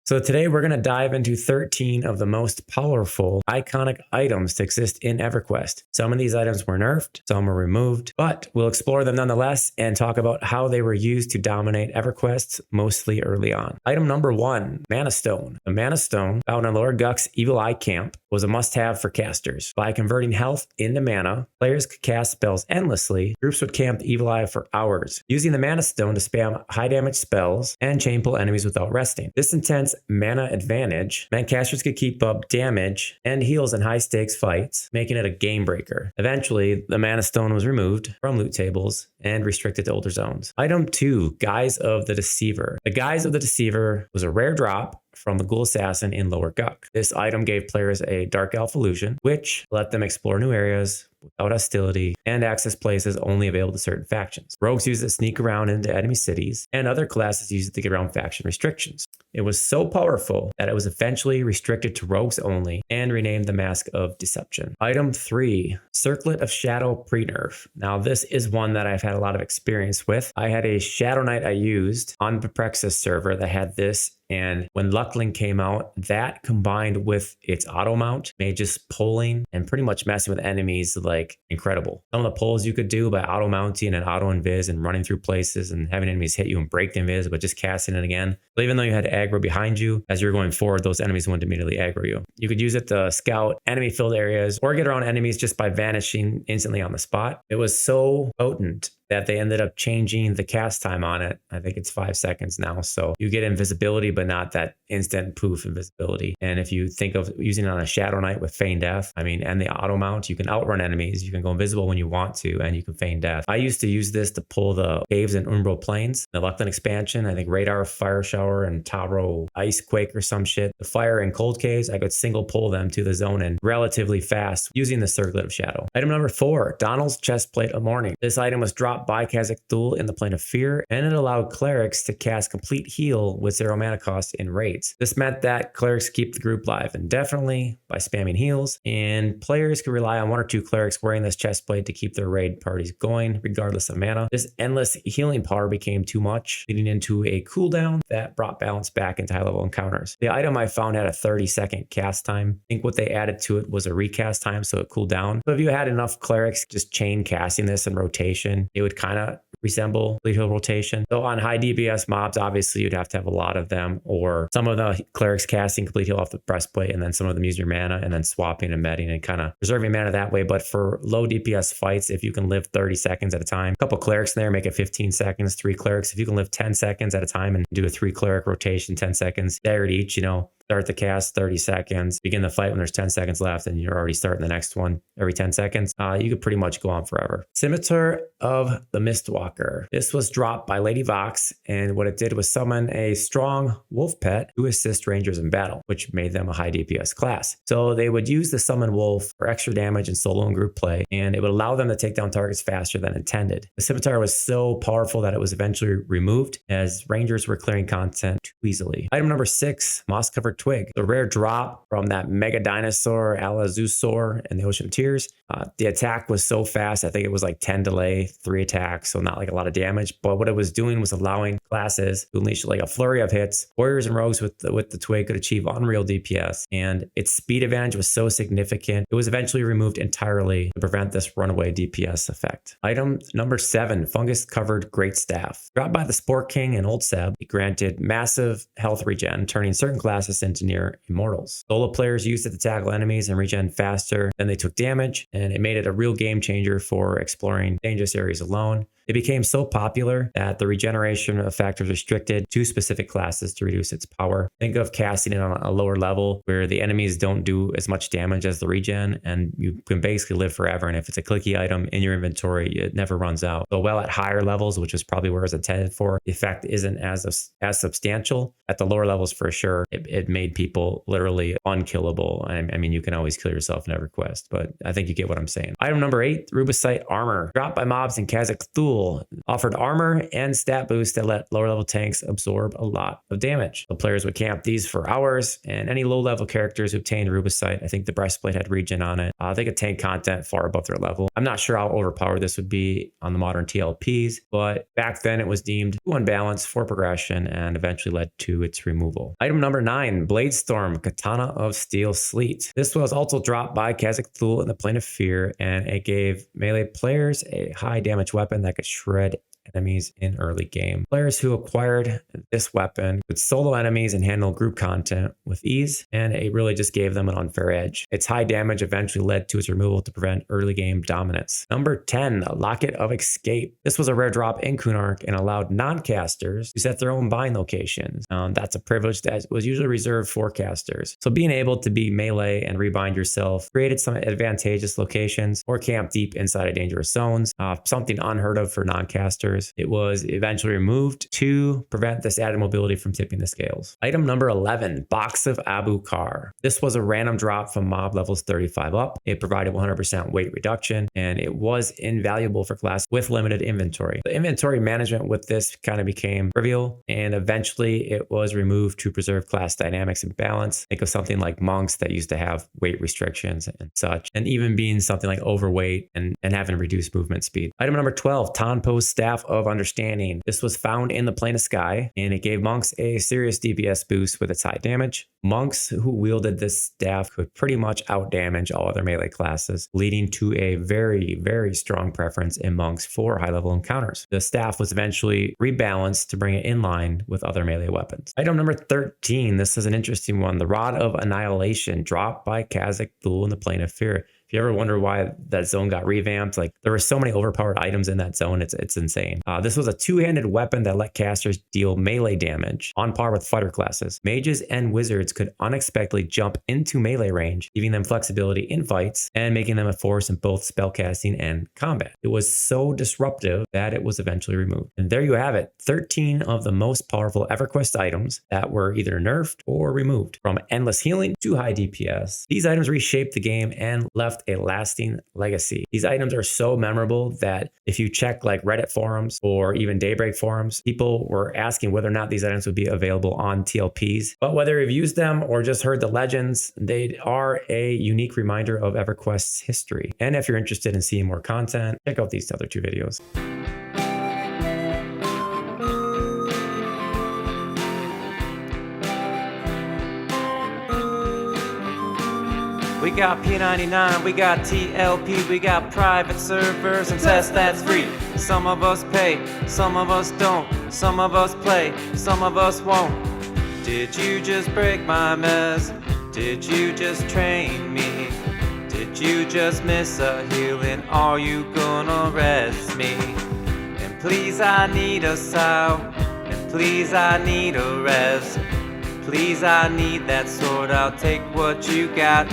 So today we're going to dive into 13 of the most powerful, iconic items to exist in EverQuest. Some of these items were nerfed, some were removed, but we'll explore them nonetheless and talk about how they were used to dominate EverQuest mostly early on. Item number 1, Mana Stone. The Mana Stone, found in Lord Guck's Evil Eye Camp, was a must-have for casters. By converting health into mana, players could cast spells endlessly. Groups would camp the Evil Eye for hours, using the Mana Stone to spam high-damage spells and chain pull enemies without resting. This intense mana advantage meant casters could keep up damage and heals in high-stakes fights, making it a game breaker. Eventually, the Mana Stone was removed from loot tables and restricted to older zones. Item 2, Guise of the Deceiver. The Guise of the Deceiver was a rare drop from the Ghoul Assassin in Lower Guck. This item gave players a Dark Elf illusion, which let them explore new areas without hostility and access places only available to certain factions. Rogues use it to sneak around into enemy cities, and other classes use it to get around faction restrictions. It was so powerful that it was eventually restricted to rogues only and renamed the Mask of Deception. Item 3, Circlet of Shadow pre-nerf. Now this is one that I've had a lot of experience with. I had a Shadow Knight I used on the Prexis server that had this, and when Luckling came out, that combined with its auto mount made just pulling and pretty much messing with enemies like incredible. Some of the pulls you could do by auto mounting and auto invis and running through places and having enemies hit you and break the invis, but just casting it again. But even though you had aggro behind you, as you're going forward, those enemies wouldn't immediately aggro you. You could use it to scout enemy filled areas or get around enemies just by vanishing instantly on the spot. It was so potent that they ended up changing the cast time on it. I think it's 5 seconds now. So you get invisibility, but not that instant poof invisibility. And if you think of using it on a Shadow Knight with Feign Death, and the auto mount, you can outrun enemies, you can go invisible when you want to, and you can Feign Death. I used to use this to pull the caves in Umbral Plains, the Luckling expansion, I think Radar Fire Shower and Taro Ice Quake or some shit. The fire and cold caves, I could single pull them to the zone and relatively fast using the Circlet of Shadow. Item number 4, Donal's Chestplate of Mourning. This item was dropped by Khazak Thul in the Plane of Fear, and it allowed clerics to cast complete heal with 0 mana cost in raids. This meant that clerics keep the group live indefinitely by spamming heals, and players could rely on 1 or 2 clerics wearing this chestplate to keep their raid parties going regardless of mana. This endless healing power became too much, leading into a cooldown that brought balance back into high-level encounters. The item I found had a 30-second cast time. I think what they added to it was a recast time, so it cooled down. So if you had enough clerics just chain casting this in rotation, it would kind of resemble complete heal rotation. So on high DPS mobs, obviously you'd have to have a lot of them, or some of the clerics casting complete heal off the breastplate and then some of them using your mana and then swapping and medding and kind of preserving mana that way. But for low DPS fights, if you can live 30 seconds at a time, a couple clerics in there make it 15 seconds, 3 clerics. If you can live 10 seconds at a time and do a 3 cleric rotation, 10 seconds, staggered each, start the cast 30 seconds, begin the fight when there's 10 seconds left, and you're already starting the next one every 10 seconds. You could pretty much go on forever. Scimitar of the Mistwalker. This was dropped by Lady Vox, and what it did was summon a strong wolf pet to assist rangers in battle, which made them a high DPS class. So they would use the summon wolf for extra damage in solo and group play, and it would allow them to take down targets faster than intended. The Scimitar was so powerful that it was eventually removed as rangers were clearing content too easily. Item number 6, moss-covered twig. The rare drop from that mega dinosaur Alazusaur in the Ocean of Tears. The attack was so fast, I think it was like 10 delay, 3 attacks, so not like a lot of damage. But what it was doing was allowing classes to unleash like a flurry of hits. Warriors and rogues with the twig could achieve unreal DPS, and its speed advantage was so significant, it was eventually removed entirely to prevent this runaway DPS effect. Item number 7, fungus covered great staff. Dropped by the Sport King and Old Seb, it granted massive health regen, turning certain classes into near immortals. Solo players used it to tackle enemies and regen faster than they took damage, and it made it a real game changer for exploring dangerous areas alone. It became so popular that the regeneration effect was restricted to specific classes to reduce its power. Think of casting it on a lower level where the enemies don't do as much damage as the regen, and you can basically live forever. And if it's a clicky item in your inventory, it never runs out. So while at higher levels, which is probably where it's intended for, the effect isn't as substantial. At the lower levels, for sure, it made people literally unkillable. You can always kill yourself in EverQuest, but I think you get what I'm saying. Item number 8, Rubicite armor. Dropped by mobs in Khazak Thul tool. Offered armor and stat boosts that let lower level tanks absorb a lot of damage. The players would camp these for hours, and any low level characters who obtained Rubicite, I think the breastplate had regen on it, they could tank content far above their level. I'm not sure how overpowered this would be on the modern TLPs, but back then it was deemed too unbalanced for progression and eventually led to its removal. Item number 9, Bladestorm, Katana of Steel Sleet. This was also dropped by Kazakh Thule in the Plane of Fear, and it gave melee players a high damage weapon that could shred enemies in early game. Players who acquired this weapon could solo enemies and handle group content with ease, and it really just gave them an unfair edge. Its high damage eventually led to its removal to prevent early game dominance. Number 10, Locket of Escape. This was a rare drop in Kunark and allowed non-casters to set their own bind locations. That's a privilege that was usually reserved for casters. So being able to be melee and rebind yourself created some advantageous locations or camp deep inside of dangerous zones, something unheard of for non-casters. It was eventually removed to prevent this added mobility from tipping the scales. Item number 11, Box of Abu Kar. This was a random drop from mob levels 35 up. It provided 100% weight reduction, and it was invaluable for class with limited inventory. The inventory management with this kind of became trivial, and eventually it was removed to preserve class dynamics and balance. Think of something like monks that used to have weight restrictions and such, and even being something like overweight and having reduced movement speed. Item number 12, Tanpo's Staff of Understanding. This was found in the Plane of Sky, and it gave monks a serious DPS boost with its high damage. Monks who wielded this staff could pretty much outdamage all other melee classes, leading to a very, very strong preference in monks for high-level encounters. The staff was eventually rebalanced to bring it in line with other melee weapons. Item number 13, this is an interesting one. The Rod of Annihilation, dropped by Kazakh Thule in the Plane of Fear. If you ever wonder why that zone got revamped, like there were so many overpowered items in that zone, it's insane. This was a two-handed weapon that let casters deal melee damage on par with fighter classes. Mages and wizards could unexpectedly jump into melee range, giving them flexibility in fights and making them a force in both spellcasting and combat. It was so disruptive that it was eventually removed. And there you have it, 13 of the most powerful EverQuest items that were either nerfed or removed. From endless healing to high DPS, these items reshaped the game and left a lasting legacy. These items are so memorable that if you check like Reddit forums or even Daybreak forums, people were asking whether or not these items would be available on TLPs. But whether you've used them or just heard the legends, they are a unique reminder of EverQuest's history. And if you're interested in seeing more content, check out these other two videos. We got P99, we got TLP, we got private servers and tests that's free. Some of us pay, some of us don't, some of us play, some of us won't. Did you just break my mess? Did you just train me? Did you just miss a healing? Are you gonna rest me? And please I need a sow, and please I need a rest. Please I need that sword, I'll take what you got.